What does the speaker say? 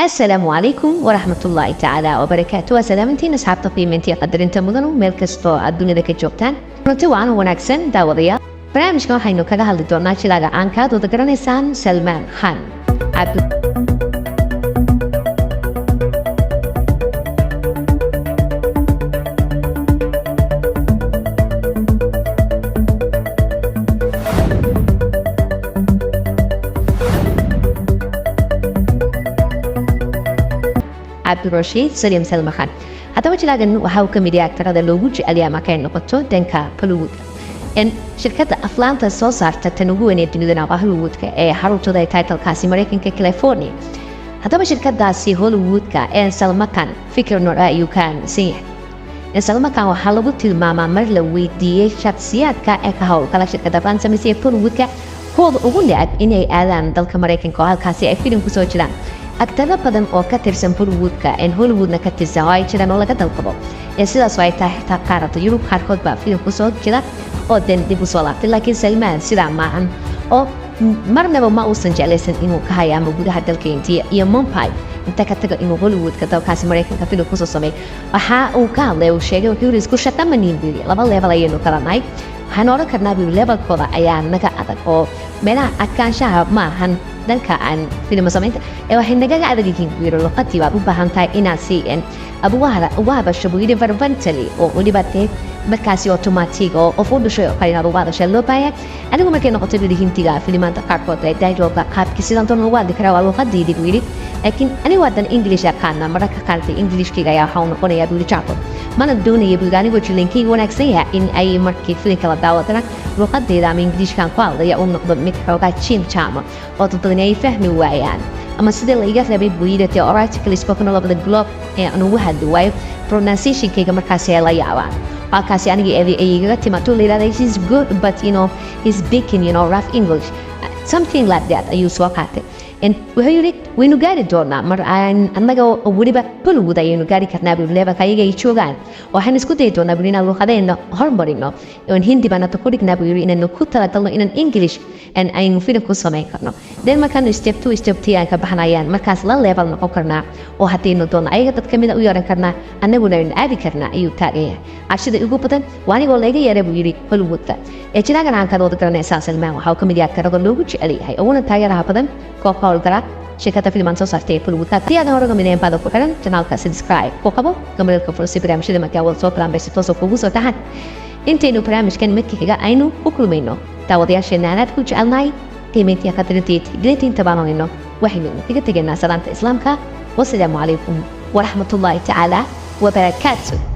السلام عليكم ورحمة الله تعالى وبركاته. سلامتين أصحاب qiimayntii qadarinta mudanu meel kastoo adduunyada ka joogtaan. runtii waan wanaagsan daawadayaal. barnaamijkan waxaynu kaga hadli doonaa jilaaga caanka ah oo garanaysaan Salman Khan. Abdurrashid Salim Salman Khan. Haddaba jilaagan waxa uu ka mid yahay aktarada loogu jecel yahay markay noqoto dhanka Hollywood. Shirkadda aflaanta soo saarta tan ugu weyn ee dunida waa Hollywoodka ee xaruntooda ay title-kaasi Mareykanka California. Haddaba shirkaddaasi Hollywoodka ee Salman Khan fikir nooc ah ayuu ka aaminsan yahay. Salman Khan waxaa lagu tilmaamaa mar la weydiiyey shakhsiyaadka ee ka howlgala shirkadda aflaan samaysay Hollywoodka kooda ugu necab inay aadaan dalka Mareykanka oo halkaasi ay filim ku soo jiraan. Agtara badan oo ka tirsan Hollywoodka Hollywoodna ka tirsan oo ay jiraan oo laga dalbado sidaas ay tahay xitaa qaarada Yurub qaarkood baa filim ku soo jira oo dib u soo laabtay laakiin Salman sidaa maahan oo marnaba ma uusan jeclaysan inuu ka hayo ama gudaha dalka India iyo Mumbai inta ka tago inuu Hollywoodka dalkaasi Mareykanka filim ku soo sameeyo waxa uu ka hadlay oo sheegay wuxuu isku shaqamanin laba level ayaynu kala nahay waxaan oran karnaa levelkooda ayaa naga adag oo meelaha adkaanshaha maahan dalka aan filim samaynta waxay nagaga adag yihiin wiiro luqadii baad u baahan tahay inaad siiyeen abuwaada shabuudi verbally oo waliba markaasi automatic oo of u dhashay qaynaad uga hadashay loo baahay anigu markay noqoto hintiga filimanta qaarkood ay dialogue qaabki sidan doon uga hadli karaa waa luqadii dib wiiri laakiin anigu wadan English aqaana marka qaartay Englishkiga ayaa waxa uu noqonayaa buuli jaabo mana doonayo bulgaaniga jilinkii wanaagsan yahay in ay markii filimka la daawadana luqadeeda ama Englishkan ku hadlaya uu noqdo mid xoogaa jim jaama oo dadna ay fahmi waayaan ama sida la iga rabay buuyidate oratically spoken all over the globe aan ugu hadli waayo pronunciation-kayga markaasi ay la yaabaan halkaasi aniga ayaga timaado leeyahay he's good but he's speaking rough English something like that ayuu soo qaatay wuxuu yiri waynu gaari doonaa mar aan annaga waliba Hollywood ayaynu gaari karnaa levelka ayaga ay joogaan waxaan isku day doonaa inaan luqadeena hormarino hindi bana ku dhignaa inaan ku talagalno inaan English aynu filim ku samayn karno markaan step 2 step 3 aan ka baxnayaan markaas la level noqon karnaa oo hadaynu doonaa ayaga dad kamid u yeeran karnaa annaguna aan aadi karnaa ayuu taagaya ashida ugu badan waanigoo laga yeeray buu yiri Hollywoodka jilaagan aan ka wada garanaysaa Salman waxa uu kamid yahay karada loogu jecel yahay oo taageeraha badan koox howlgala shirkadda filimanta soo saartay Hollywoodka iyada hore gamineen baad ku xiran channelka subscribe ku qabo gamalka fursi barnaamijyada markaa wada soo plan basi toos kugu soo tahan intaynu barnaamijkan midkii xiga aynu ku kulmayno daawadayaasheena aad ku jecelnahay qiimayntii qadarinteed diinta baanayno waxaynu kaga tegaynaa salaanta islaamka wassalaamu calaykum waraxmatullaahi tacaala wabarakaatuh.